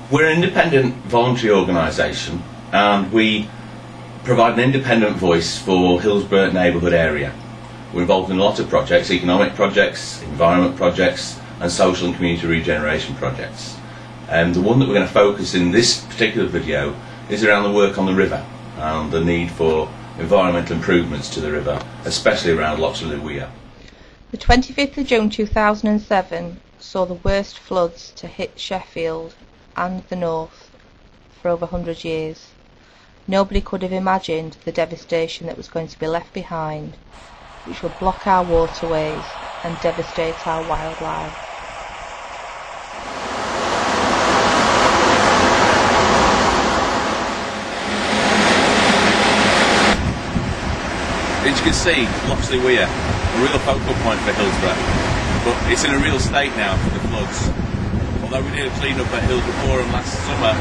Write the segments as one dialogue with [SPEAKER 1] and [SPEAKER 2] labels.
[SPEAKER 1] We're an independent voluntary organisation, and we provide an independent voice for Hillsborough neighbourhood area. We're involved in a lot of projects, economic projects, environment projects and social and community regeneration projects. The one that we're going to focus in this particular video is around the work on the river and the need for environmental improvements to the river, especially around Loxley wier.
[SPEAKER 2] The 25th of June 2007 saw the worst floods to hit Sheffield and the north for over 100 years. Nobody could have imagined the devastation that was going to be left behind, which would block our waterways and devastate our wildlife.
[SPEAKER 1] As you can see, Loxley wier, a real focal point for Hillsborough, but it's in a real state now for the floods. Although we did a clean up at Hillsborough Forum last summer,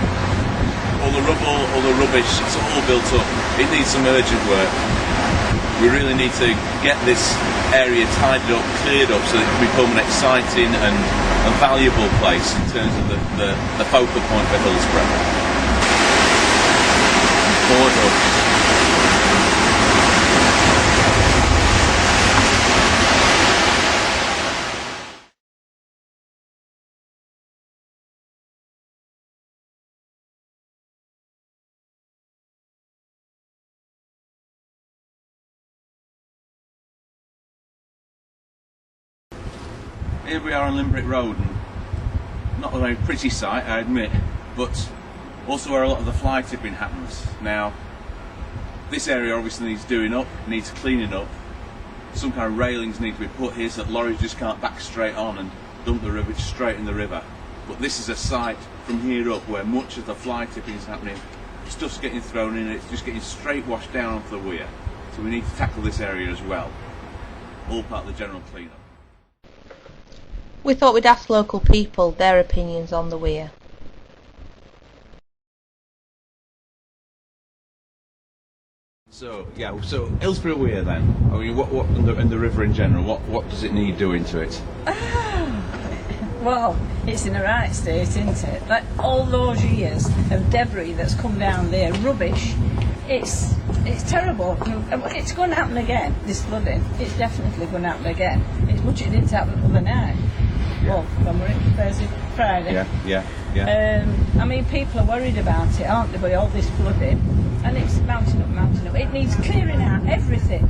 [SPEAKER 1] all the rubble, all the rubbish, it's all built up. It needs some urgent work. We really need to get this area tidied up, cleared up, so that it can become an exciting and a valuable place in terms of the focal point for Hillsborough. Forward up. Here we are on Limbrick Road, and not a very pretty sight, I admit, but also where a lot of the fly tipping happens. Now, this area obviously needs doing up, needs cleaning up. Some kind of railings need to be put here so that lorries just can't back straight on and dump the rubbish straight in the river. But this is a site from here up where much of the fly tipping is happening. Stuff's getting thrown in, it's just getting straight washed down onto the wier. So we need to tackle this area as well. All part of the general clean-up.
[SPEAKER 2] We thought we'd ask local people their opinions on the wier.
[SPEAKER 1] So Hillsborough wier then. I mean, what and the river in general? What does it need doing to it?
[SPEAKER 3] Well, it's in a right state, isn't it? Like all those years of debris that's come down there, rubbish. It's terrible. It's going to happen again. This flooding. It's definitely going to happen again. It's much it didn't happen the other night. Well, when we're in Thursday, Friday. Yeah. I mean, people are worried about it, aren't they, by all this flooding? And it's mounting up. It needs clearing out everything.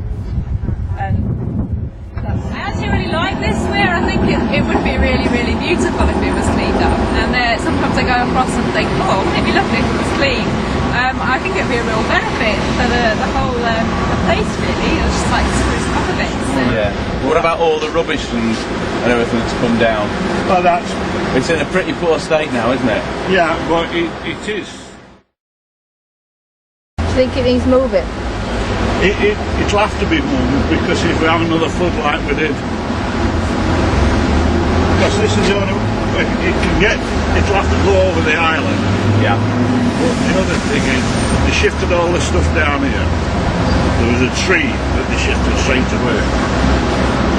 [SPEAKER 3] And
[SPEAKER 4] I actually really like this wier. I think it would be really, really beautiful if it was cleaned up. And sometimes I go across and think, oh, it'd be lovely if it was clean. I think it'd be a real benefit for the whole the place, really. It's just like spruce up a bit. So.
[SPEAKER 1] Yeah. What about all the rubbish and everything that's come down?
[SPEAKER 5] Well,
[SPEAKER 1] it's in a pretty poor state now, isn't it?
[SPEAKER 5] Yeah, but it is.
[SPEAKER 2] Do you think it needs moving?
[SPEAKER 5] It'll have to be moved, because if we have another flood like we did, because this is the only it'll have to go over the island.
[SPEAKER 1] Yeah.
[SPEAKER 5] But the other thing is, they shifted all the stuff down here. There was a tree that they shifted straight away.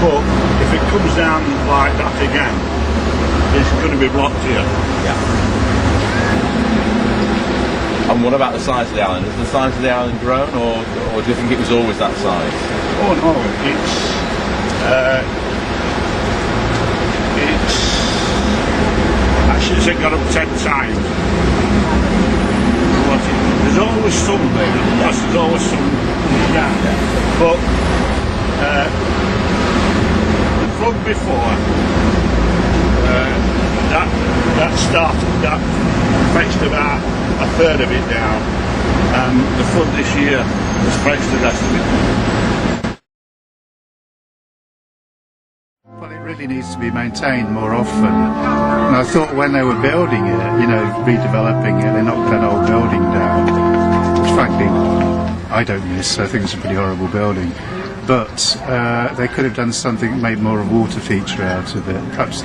[SPEAKER 5] But if it comes down like that again, it's going to be blocked here.
[SPEAKER 1] Yeah. And what about the size of the island? Has the size of the island grown, or do you think it was always that size?
[SPEAKER 5] Oh no, it's actually it's got up 10 times. But there's always some there, because there's always some down there. But the flood before that fetched about a third of it down, and the flood this year has fetched the rest of it.
[SPEAKER 6] Well, it really needs to be maintained more often. And I thought when they were building it, redeveloping it, they knocked that old building down, which frankly I don't miss. I think it's a pretty horrible building. But they could have done something, made more of a water feature out of it. Perhaps,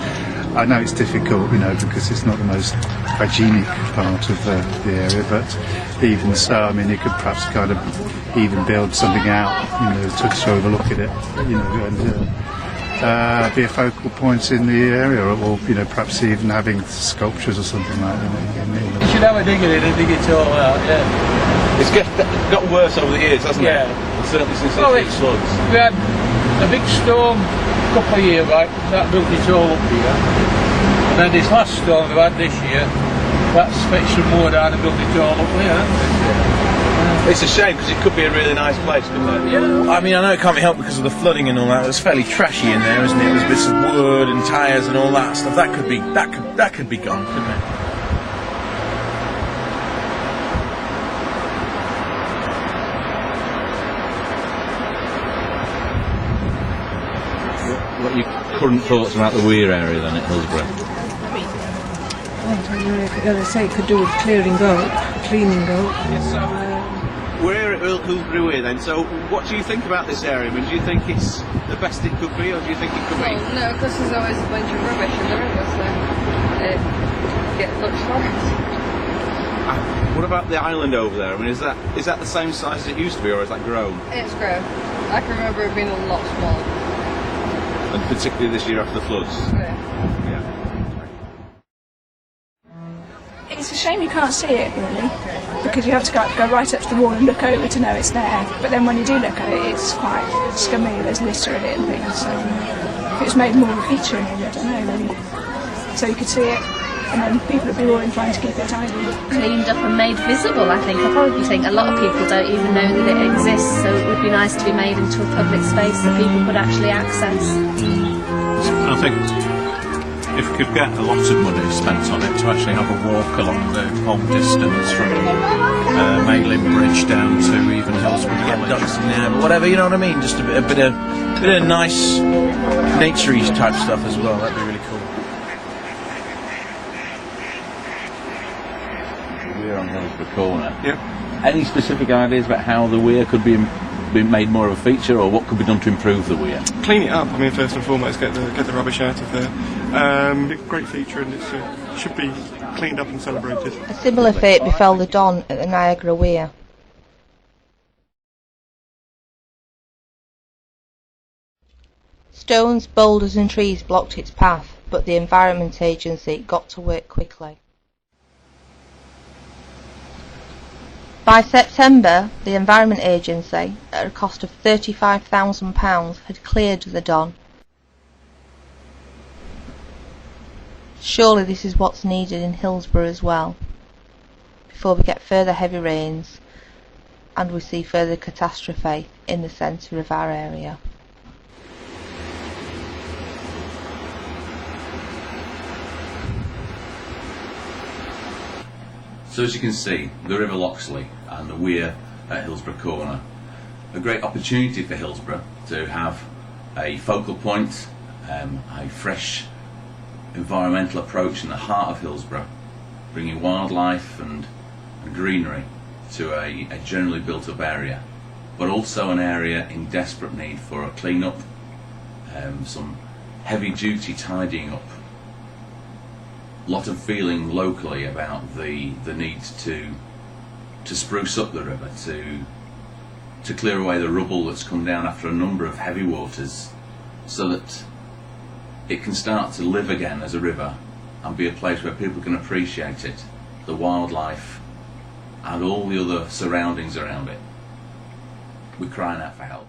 [SPEAKER 6] I know it's difficult, because it's not the most hygienic part of the area, but even so, I mean, you could perhaps kind of even build something out, to overlook it, and be a focal point in the area, or perhaps even having sculptures or something like that.
[SPEAKER 7] You should have a dig at it and dig it all out, yeah.
[SPEAKER 1] It's got worse over the years, hasn't
[SPEAKER 7] Yeah.
[SPEAKER 1] it? Certainly since
[SPEAKER 7] Well,
[SPEAKER 1] the floods.
[SPEAKER 7] We had a big storm a couple of years back, that built it all up here. And then this last storm we've had this year, that's fetched some more down and built it all up here, hasn't it?
[SPEAKER 1] It's a shame because it could be a really nice place, couldn't it?
[SPEAKER 7] Yeah.
[SPEAKER 8] I mean, I know it can't be helped because of the flooding and all that. It was fairly trashy in there, isn't it? There's bits of wood and tyres and all that stuff. That could be gone, couldn't it?
[SPEAKER 1] What are your current thoughts about the Weir area then at Hillsborough?
[SPEAKER 9] I don't know, as I say, it could do with cleaning out.
[SPEAKER 1] We're here at Hillsborough Weir then, so what do you think about this area? I mean, do you think it's the best it could be, or do you think it could be?
[SPEAKER 4] Well, no, because there's always a bunch of rubbish in the river, so it gets looked for it.
[SPEAKER 1] What about the island over there? I mean, is that the same size as it used to be, or has that grown?
[SPEAKER 4] It's grown. I can remember it being a lot smaller.
[SPEAKER 1] And particularly this year after the floods?
[SPEAKER 4] Yeah.
[SPEAKER 10] It's a shame you can't see it really, because you have to go right up to the wall and look over to know it's there. But then when you do look at it, it's quite scummy. There's litter in it and things. So if it's made more of a feature, maybe, I don't know. Maybe. So you could see it, and then people would be all inclined to keep it tidy.
[SPEAKER 11] Cleaned up and made visible, I think. I probably think a lot of people don't even know that it exists, so it would be nice to be made into a public space that people could actually access.
[SPEAKER 12] I think if we could get a lot of money spent on it to actually have a walk along the whole distance from Mayling Bridge down to even Hillsborough College.
[SPEAKER 8] Ducks in there, but whatever, you know what I mean? Just a bit of nice naturey type stuff as well. That'd be really cool.
[SPEAKER 1] We're on Hillsborough Corner.
[SPEAKER 12] Yeah.
[SPEAKER 1] Any specific ideas about how the Weir could be made more of a feature, or what could be done to improve the Weir?
[SPEAKER 13] Clean it up. I mean, first and foremost, get the rubbish out of there. Great feature, and it should be cleaned up and celebrated.
[SPEAKER 2] A similar fate befell the Don at the Niagara Weir. Stones, boulders and trees blocked its path, but the Environment Agency got to work quickly. By September, the Environment Agency, at a cost of £35,000, had cleared the Don. Surely this is what's needed in Hillsborough as well, before we get further heavy rains and we see further catastrophe in the centre of our area.
[SPEAKER 1] So as you can see, the River Loxley and the Weir at Hillsborough Corner, a great opportunity for Hillsborough to have a focal point, a fresh environmental approach in the heart of Hillsborough, bringing wildlife and greenery to a generally built up area, but also an area in desperate need for a clean up, some heavy duty tidying up. A lot of feeling locally about the need to spruce up the river, to clear away the rubble that's come down after a number of heavy waters, so that it can start to live again as a river and be a place where people can appreciate it, the wildlife and all the other surroundings around it. We're crying out for help.